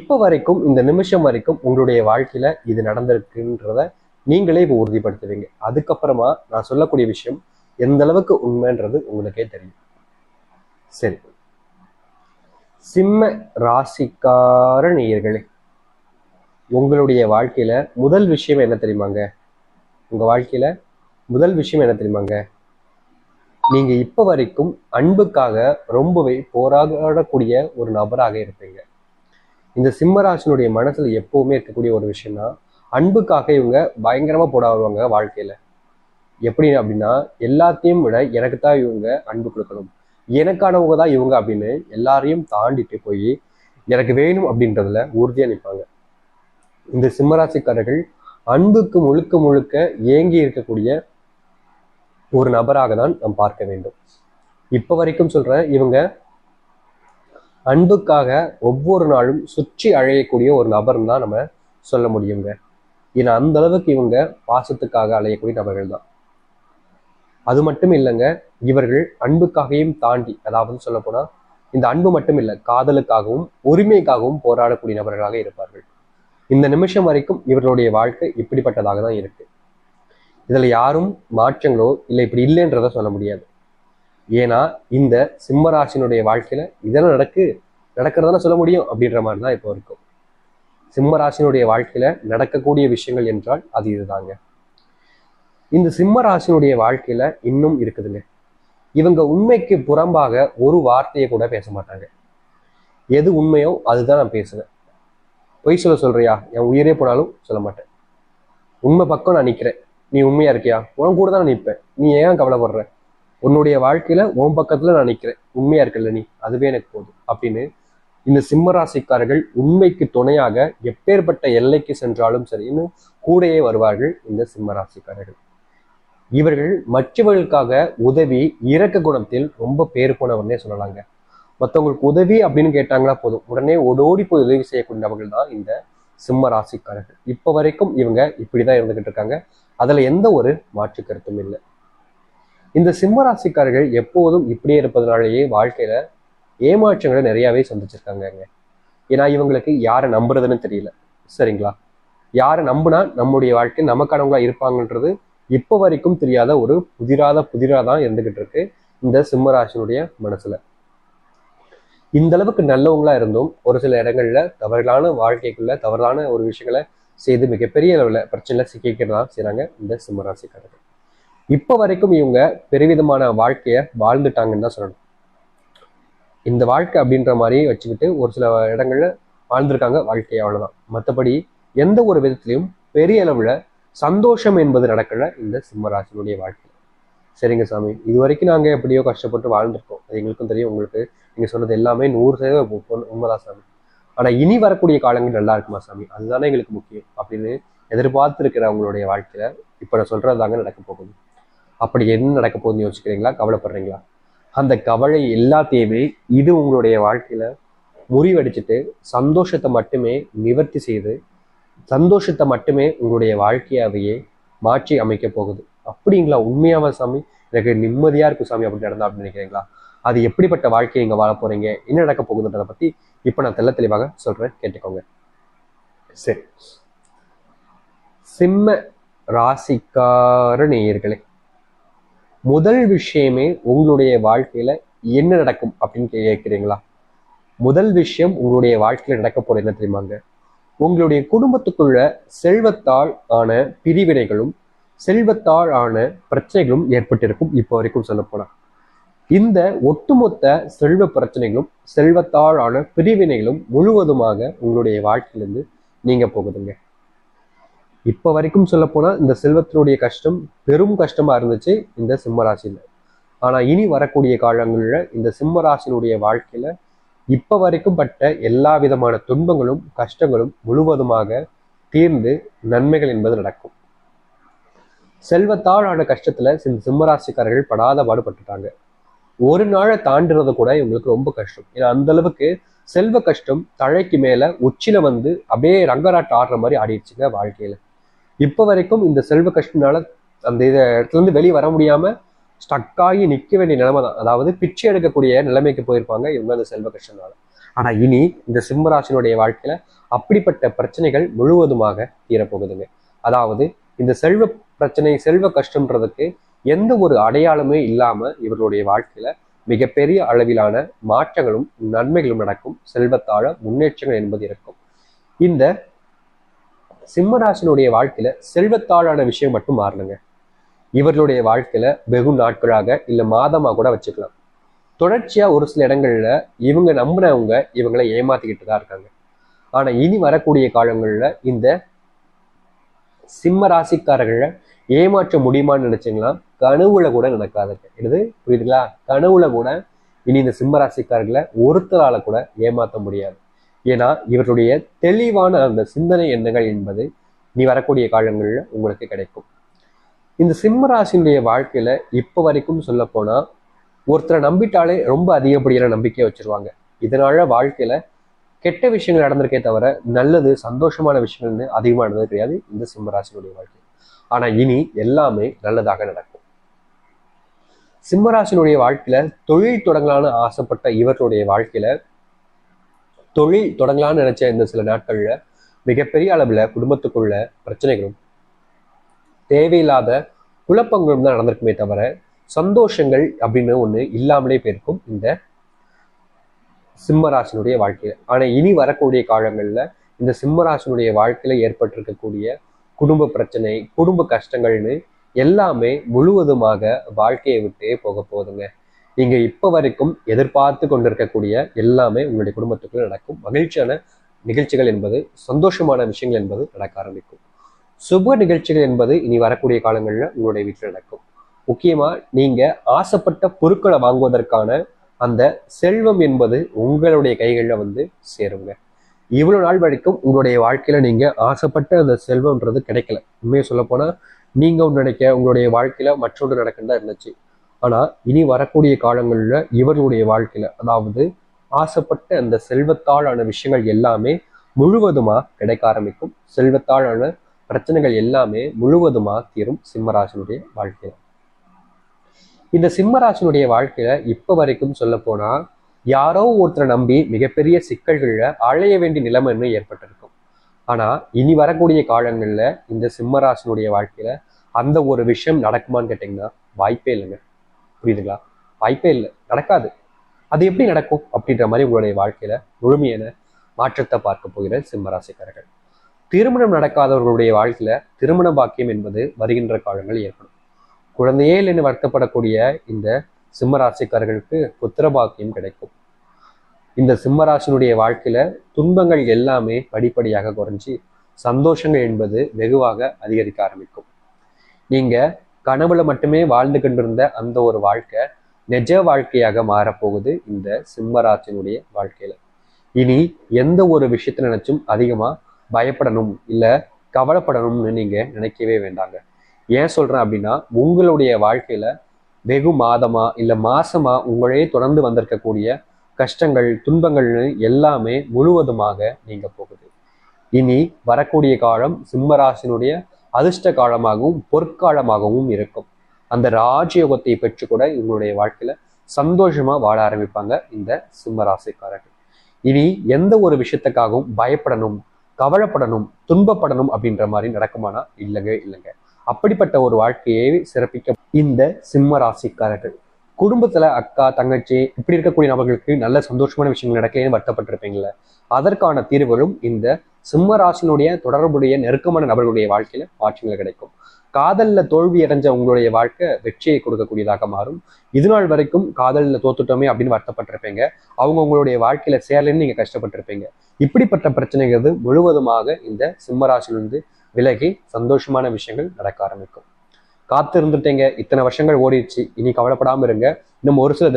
இப்போ வரைக்கும் இந்த நிமிஷம் வரைக்கும் உங்களுடைய வாழ்க்கையில இது நடந்திருக்குன்றத நீங்களே இப்போ உறுதிப்படுத்துவீங்க. அதுக்கப்புறமா நான் சொல்லக்கூடிய விஷயம் எந்த அளவுக்கு உண்மைன்றது உங்களுக்கே தெரியும். சரி, சிம்ம ராசிக்கார நேயர்களே, உங்களுடைய வாழ்க்கையில முதல் விஷயம் என்ன தெரியுமாங்க? உங்க வாழ்க்கையில முதல் விஷயம் என்ன தெரியுமாங்க? நீங்க இப்ப வரைக்கும் அன்புக்காக ரொம்பவே போராடக்கூடிய ஒரு நபராக இருப்பீங்க. இந்த சிம்மராசினுடைய மனசுல எப்பவுமே இருக்கக்கூடிய ஒரு விஷயம்னா, அன்புக்காக இவங்க பயங்கரமா போராடுவாங்க வாழ்க்கையில. எப்படி அப்படின்னா, எல்லாத்தையும் விட எனக்கு தான் இவங்க அன்பு கொடுக்கணும், எனக்கானவங்க தான் இவங்க அப்படின்னு எல்லாரையும் தாண்டிட்டு போய் எனக்கு வேணும் அப்படின்றதுல உறுதியா நிற்பாங்க. இந்த சிம்மராசிக்காரர்கள் அன்புக்கு முழுக்க முழுக்க ஏங்கி இருக்கக்கூடிய ஒரு நபராக தான் நாம் பார்க்க வேண்டும். இப்ப வரைக்கும் சொல்றேன், இவங்க அன்புக்காக ஒவ்வொரு நாளும் சுற்றி அழையக்கூடிய ஒரு நபர் தான் நம்ம சொல்ல முடியுங்க. ஏன்னா அந்த அளவுக்கு இவங்க பாசத்துக்காக அலையக்கூடிய நபர்கள் தான். அது மட்டும் இல்லைங்க, இவர்கள் அன்புக்காகவும் தாண்டி, அதாவது சொல்ல போனா இந்த அன்பு மட்டும் இல்லை, காதலுக்காகவும் உரிமைக்காகவும் போராடக்கூடிய நபர்களாக இருப்பார்கள். இந்த நிமிஷம் வரைக்கும் இவர்களுடைய வாழ்க்கை இப்படிப்பட்டதாக தான் இருக்கு. இதுல யாரும் மாற்றங்களோ இல்லை இப்படி இல்லைன்றத சொல்ல முடியாது. ஏன்னா இந்த சிம்மராசினுடைய வாழ்க்கையில இதெல்லாம் நடக்கிறதான சொல்ல முடியும் அப்படின்ற மாதிரி தான் இப்போ இருக்கும். சிம்மராசினுடைய வாழ்க்கையில நடக்கக்கூடிய விஷயங்கள் என்றால் அது இதுதாங்க. இந்த சிம்மராசினுடைய வாழ்க்கையில இன்னும் இருக்குதுங்க. இவங்க உண்மைக்கு புறம்பாக ஒரு வார்த்தையை கூட பேச மாட்டாங்க. எது உண்மையோ அதுதான் நான் பேசுவேன். பொய் சொல்றியா, என் உயிரே போனாலும் சொல்ல மாட்டேன். உண்மை பக்கம் நான் நிக்கிறேன், நீ உண்மையா இருக்கியா, உன் கூட தான் நான் நிற்பேன், நீ ஏன் கவலைப்படுற, உன்னுடைய வாழ்க்கையில உன் பக்கத்துல நான் நிக்கிறேன், உண்மையா இருக்கல நீ, அதுவே எனக்கு போதும் அப்படின்னு இந்த சிம்மராசிக்காரர்கள் உண்மைக்கு துணையாக எப்பேற்பட்ட எல்லைக்கு சென்றாலும் சரி இன்னும் கூடையே வருவார்கள் இந்த சிம்மராசிக்காரர்கள். இவர்கள் மற்றவர்களுக்காக உதவி இரக்க குணத்தில் ரொம்ப பேர் போனவர்னே சொல்லலாங்க. மற்றவங்களுக்கு உதவி அப்படின்னு கேட்டாங்களா போதும் உடனே ஓடோடி போய் உதவி செய்யக்கூடியவர்கள் தான் இந்த சிம்ம ராசிக்காரர்கள். இப்ப வரைக்கும் இவங்க இப்படிதான் இருந்துகிட்டு இருக்காங்க. அதுல எந்த ஒரு மாற்று கருத்தும் இல்லை. இந்த சிம்ம ராசிக்காரர்கள் எப்போதும் இப்படியே இருப்பதனாலேயே வாழ்க்கையில ஏமாற்றங்களை நிறையவே சந்திச்சிருக்காங்க. ஏன்னா இவங்களுக்கு யாரை நம்புறதுன்னு தெரியல. சரிங்களா? யாரை நம்புனா நம்முடைய வாழ்க்கை நமக்கானவங்களா இருப்பாங்கன்றது இப்ப வரைக்கும் தெரியாத ஒரு புதிராதான் இருந்துகிட்டு இருக்கு இந்த சிம்மராசினுடைய மனசுல. இந்த அளவுக்கு நல்லவங்களா இருந்தும் ஒரு சில இடங்கள்ல தவறான வாழ்க்கைக்குள்ள தவறான ஒரு விஷயங்களை செய்து மிகப்பெரிய அளவுல பிரச்சனைல சிக்கிக்கிறதா செய்றாங்க இந்த சிம்மராசிக்காரர்கள். இப்ப வரைக்கும் இவங்க பெருவிதமான வாழ்க்கைய வாழ்ந்துட்டாங்கன்னு தான் சொல்லணும். இந்த வாழ்க்கை அப்படின்ற மாதிரி வச்சுக்கிட்டு ஒரு சில இடங்கள்ல வாழ்ந்திருக்காங்க வாழ்க்கையை, அவ்வளவுதான். மற்றபடி எந்த ஒரு விதத்திலையும் பெரிய அளவுல சந்தோஷம் என்பது நடக்கல இந்த சிம்மராசினுடைய வாழ்க்கை. சரிங்க சாமி, இது வரைக்கும் நாங்க எப்படியோ கஷ்டப்பட்டு வாழ்ந்திருக்கோம், அது எங்களுக்கும் தெரியும், உங்களுக்கு நீங்க சொன்னது எல்லாமே 100% உண்மைதான் சாமி. ஆனா இனி வரக்கூடிய காலங்கள் நல்லா இருக்குமா சாமி, அதுதானே எங்களுக்கு முக்கியம் அப்படின்னு எதிர்பார்த்து இருக்கிற அவங்களுடைய வாழ்க்கையில இப்ப நான் சொல்றதுதாங்க நடக்க போகுது. அப்படி என்ன நடக்க போகுதுன்னு யோசிக்கிறீங்களா? கவலைப்படுறீங்களா? அந்த கவலை எல்லாத்தையுமே இது உங்களுடைய வாழ்க்கையில முறிவடிச்சுட்டு சந்தோஷத்தை மட்டுமே நிவர்த்தி செய்து சந்தோஷத்தை மட்டுமே உங்களுடைய வாழ்க்கையாவையே மாற்றி அமைக்க போகுது. அப்படிங்களா? உண்மையாவா சாமி? எனக்கு நிம்மதியா இருக்கும் சாமி அப்படி நடந்தா அப்படின்னு நினைக்கிறீங்களா? அது எப்படிப்பட்ட வாழ்க்கையை இங்க வாழ போறீங்க, என்ன நடக்க போகுதுன்றதை பத்தி இப்ப நான் தெளிவாக சொல்றேன், கேட்டுக்கோங்க. சரி, சிம்ம ராசிக்கார நேயர்களே, முதல் விஷயமே உங்களுடைய வாழ்க்கையில என்ன நடக்கும் அப்படின்னு கேட்கிறீங்களா? முதல் விஷயம் உங்களுடைய வாழ்க்கையில நடக்க போற என்ன தெரியுமாங்க? உங்களுடைய குடும்பத்துக்குள்ள செல்வத்தால் ஆன பிரிவினைகளும் செல்வத்தால் ஆன பிரச்சனைகளும் ஏற்பட்டிருக்கும். இப்போ வரைக்கும் சொல்ல போனா இந்த ஒட்டுமொத்த செல்வ பிரச்சனைகளும் செல்வத்தால் ஆன பிரிவினைகளும் முழுவதுமாக உங்களுடைய வாழ்க்கையிலிருந்து நீங்க போகுதுங்க. இப்ப வரைக்கும் சொல்ல போனா இந்த செல்வத்தினுடைய கஷ்டம் பெரும் கஷ்டமா இருந்துச்சு இந்த சிம்மராசியில. ஆனா இனி வரக்கூடிய காலங்கள்ல இந்த சிம்மராசினுடைய வாழ்க்கையில இப்ப வரைக்கும் பட்ட எல்லா விதமான துன்பங்களும் கஷ்டங்களும் முழுவதுமாக தீர்ந்து நன்மைகள் என்பது நடக்கும். செல்வத்தால் ஆன கஷ்டத்துல சிம்மராசிக்காரர்கள் படாத பாடுபட்டுட்டாங்க. ஒரு நாளை தாண்டுறது கூட இவங்களுக்கு ரொம்ப கஷ்டம். ஏன்னா அந்த அளவுக்கு செல்வ கஷ்டம் தலைக்கு மேல உச்சில வந்து அப்படியே ரங்கராட்டு ஆடுற மாதிரி ஆடிடுச்சுங்க வாழ்க்கையில. இப்ப வரைக்கும் இந்த செல்வ கஷ்டனால அந்த இடத்துல இருந்து வெளியே வர முடியாம ஸ்டக் ஆகி நிக்க வேண்டிய நிலைமை தான். அதாவது பிச்சை எடுக்கக்கூடிய நிலைமைக்கு போயிருப்பாங்க இவங்க அந்த செல்வ கஷ்டனால. ஆனா இனி இந்த சிம்மராசினுடைய வாழ்க்கையில அப்படிப்பட்ட பிரச்சனைகள் முழுவதுமாக தீரப்போகுதுங்க. அதாவது இந்த செல்வ பிரச்சனை, செல்வ கஷ்டம்ன்றதுக்கு எந்த ஒரு அடையாளமே இல்லாம இவர்களுடைய வாழ்க்கையில மிகப்பெரிய அளவிலான மாற்றங்களும் நன்மைகளும் நடக்கும். செல்வத்தாழ முன்னேற்றங்கள் என்பது இருக்கும். இந்த சிம்மராசினுடைய வாழ்க்கையில செல்வத்தாழான விஷயம் மட்டும் மாறணுங்க. இவர்களுடைய வாழ்க்கையில வெகு நாட்களாக இல்ல மாதமா கூட வச்சுக்கலாம், தொடர்ச்சியா ஒரு சில இடங்கள்ல இவங்க நம்பினவங்க இவங்களை ஏமாத்திக்கிட்டு தான் இருக்காங்க. ஆனா இனி வரக்கூடிய காலங்கள்ல இந்த சிம்ம ராசிக்காரர்களை ஏமாற்ற முடியுமான்னு நினைச்சீங்களா? கனவுல கூட நடக்காதுங்க. இது புரியுதுங்களா? கனவுல கூட இனி இந்த சிம்ம ராசிக்காரர்களை ஒருத்தரால கூட ஏமாற்ற முடியாது. ஏன்னா இவருடைய தெளிவான அந்த சிந்தனை எண்ணங்கள் என்பது நீ வரக்கூடிய காலங்கள்ல உங்களுக்கு கிடைக்கும். இந்த சிம்ம ராசியினுடைய வாழ்க்கையில இப்ப வரைக்கும் சொல்ல போனா ஒருத்தரை நம்பிட்டாலே ரொம்ப அதிகப்படியான நம்பிக்கையை வச்சிருவாங்க. இதனால வாழ்க்கையில கெட்ட விஷயங்கள் நடந்திருக்கே தவிர நல்லது சந்தோஷமான விஷயங்கள்னு அதிகமாக நடந்தது கிடையாது இந்த சிம்மராசினுடைய வாழ்க்கை. ஆனா இனி எல்லாமே நல்லதாக நடக்கும். சிம்மராசினுடைய வாழ்க்கையில தொழில் தொடங்கலான்னு ஆசைப்பட்ட இவர்களுடைய வாழ்க்கையில தொழில் தொடங்கலான்னு நினைச்ச இந்த சில நாட்கள்ல மிகப்பெரிய அளவுல குடும்பத்துக்குள்ள பிரச்சனைகளும் தேவையில்லாத குழப்பங்களும் தான் நடந்திருக்குமே தவிர சந்தோஷங்கள் அப்படின்னு ஒண்ணு இல்லாமலே போயிருக்கும் இந்த சிம்மராசினுடைய வாழ்க்கையில. ஆனா இனி வரக்கூடிய காலங்கள்ல இந்த சிம்மராசினுடைய வாழ்க்கையில ஏற்பட்டிருக்கக்கூடிய குடும்ப பிரச்சனை, குடும்ப கஷ்டங்கள்னு எல்லாமே முழுவதுமாக வாழ்க்கையை விட்டே போக போகுதுங்க. நீங்க இப்ப வரைக்கும் எதிர்பார்த்து கொண்டிருக்கக்கூடிய எல்லாமே உங்களுடைய குடும்பத்துக்குள்ள நடக்கும். மகிழ்ச்சியான நிகழ்ச்சிகள் என்பது, சந்தோஷமான விஷயங்கள் என்பது நடக்க ஆரம்பிக்கும். சுப நிகழ்ச்சிகள் என்பது இனி வரக்கூடிய காலங்கள்ல உங்களுடைய வீட்டில் நடக்கும். முக்கியமா நீங்க ஆசைப்பட்ட பொருட்களை வாங்குவதற்கான அந்த செல்வம் என்பது உங்களுடைய கைகளில் வந்து சேருங்க. இவ்வளவு நாள் வரைக்கும் உங்களுடைய வாழ்க்கையில நீங்க ஆசைப்பட்ட அந்த செல்வம்ன்றது கிடைக்கல. உண்மையை சொல்ல போனா நீங்க ஒன்று நினைக்க உங்களுடைய வாழ்க்கையில மற்றொன்று நடக்குன்னு தான் இருந்துச்சு. ஆனா இனி வரக்கூடிய காலங்கள்ல இவர்களுடைய வாழ்க்கையில, அதாவது ஆசைப்பட்ட அந்த செல்வத்தாலான விஷயங்கள் எல்லாமே முழுவதுமா கிடைக்க ஆரம்பிக்கும். செல்வத்தாலான பிரச்சனைகள் எல்லாமே முழுவதுமா தீரும் சிம்மராசினுடைய வாழ்க்கையில. இந்த சிம்மராசினுடைய வாழ்க்கையில இப்ப வரைக்கும் சொல்ல போனா யாரோ ஒருத்தரை நம்பி மிகப்பெரிய சிக்கல்கள்ல அழைய வேண்டிய நிலைமை ஏற்பட்டிருக்கும். ஆனா இனி வரக்கூடிய காலங்கள்ல இந்த சிம்மராசினுடைய வாழ்க்கையில அந்த ஒரு விஷயம் நடக்குமான்னு கேட்டீங்கன்னா வாய்ப்பே இல்லைங்க. புரியுதுங்களா? வாய்ப்பே இல்லை, நடக்காது. அது எப்படி நடக்கும் அப்படின்ற மாதிரி உங்களுடைய வாழ்க்கையில முழுமையான மாற்றத்தை பார்க்க போகிற சிம்மராசிக்காரர்கள். திருமணம் நடக்காதவர்களுடைய வாழ்க்கையில திருமண பாக்கியம் என்பது வருகின்ற காலங்கள் ஏற்படும். குழந்தையே இல்லைன்னு வருத்தப்படக்கூடிய இந்த சிம்மராசிக்காரர்களுக்கு புத்திர பாக்கியம் கிடைக்கும். இந்த சிம்மராசினுடைய வாழ்க்கையில துன்பங்கள் எல்லாமே படிப்படியாக குறைஞ்சி சந்தோஷங்கள் என்பது வெகுவாக அதிகரிக்க ஆரம்பிக்கும். நீங்க கனவுல மட்டுமே வாழ்ந்து கொண்டிருந்த அந்த ஒரு வாழ்க்கை நிஜ வாழ்க்கையாக மாறப்போகுது இந்த சிம்மராசினுடைய வாழ்க்கையில. இனி எந்த ஒரு விஷயத்த நினைச்சும் அதிகமா பயப்படணும் இல்ல கவலைப்படணும்னு நீங்க நினைக்கவே வேண்டாங்க. ஏன் சொல்றேன் அப்படின்னா உங்களுடைய வாழ்க்கையில வெகு மாதமா இல்ல மாசமா உங்களே தொடர்ந்து வந்திருக்கக்கூடிய கஷ்டங்கள், துன்பங்கள்னு எல்லாமே முழுவதுமாக நீங்க போகுது. இனி வரக்கூடிய காலம் சிம்மராசினுடைய அதிர்ஷ்ட காலமாகவும் பொற்காலமாகவும் இருக்கும். அந்த ராஜயோகத்தை பெற்று கூட இவங்களுடைய வாழ்க்கையில சந்தோஷமா வாழ ஆரம்பிப்பாங்க இந்த சிம்மராசிக்காரர்கள். இனி எந்த ஒரு விஷயத்துக்காகவும் பயப்படணும், கவலைப்படணும், துன்பப்படணும் அப்படின்ற மாதிரி நடக்குமானா இல்லைங்க. அப்படிப்பட்ட ஒரு வாழ்க்கையை சிறப்பிக்க இந்த சிம்ம ராசிக்காரர்கள். குடும்பத்துல அக்கா, தங்கச்சி இப்படி இருக்கக்கூடிய நபர்களுக்கு நல்ல சந்தோஷமான விஷயங்கள் நடக்கலன்னு வருத்தப்பட்டிருப்பீங்கள, அதற்கான தீர்வுகளும் இந்த சிம்ம ராசினுடைய தொடர்புடைய நெருக்கமான நபர்களுடைய வாழ்க்கையில மாற்றங்கள் கிடைக்கும். காதல்ல தோல்வி அடைஞ்ச உங்களுடைய வாழ்க்கை வெற்றியை கொடுக்கக்கூடியதாக மாறும். இது நாள் வரைக்கும் காதல்ல தோத்துட்டோமே அப்படின்னு வருத்தப்பட்டிருப்பீங்க, அவங்க உங்களுடைய வாழ்க்கையில சேரலன்னு நீங்க கஷ்டப்பட்டிருப்பீங்க. இப்படிப்பட்ட பிரச்சனைகள் முழுவதுமாக இந்த சிம்மராசிலிருந்து விலகி சந்தோஷமான விஷயங்கள் நடக்க ஆரம்பிக்கும். காத்து இருந்துட்டீங்க, இத்தனை வருஷங்கள் ஓடிடுச்சு, இனி கவலைப்படாம இருங்க. இன்னும் ஒரு சில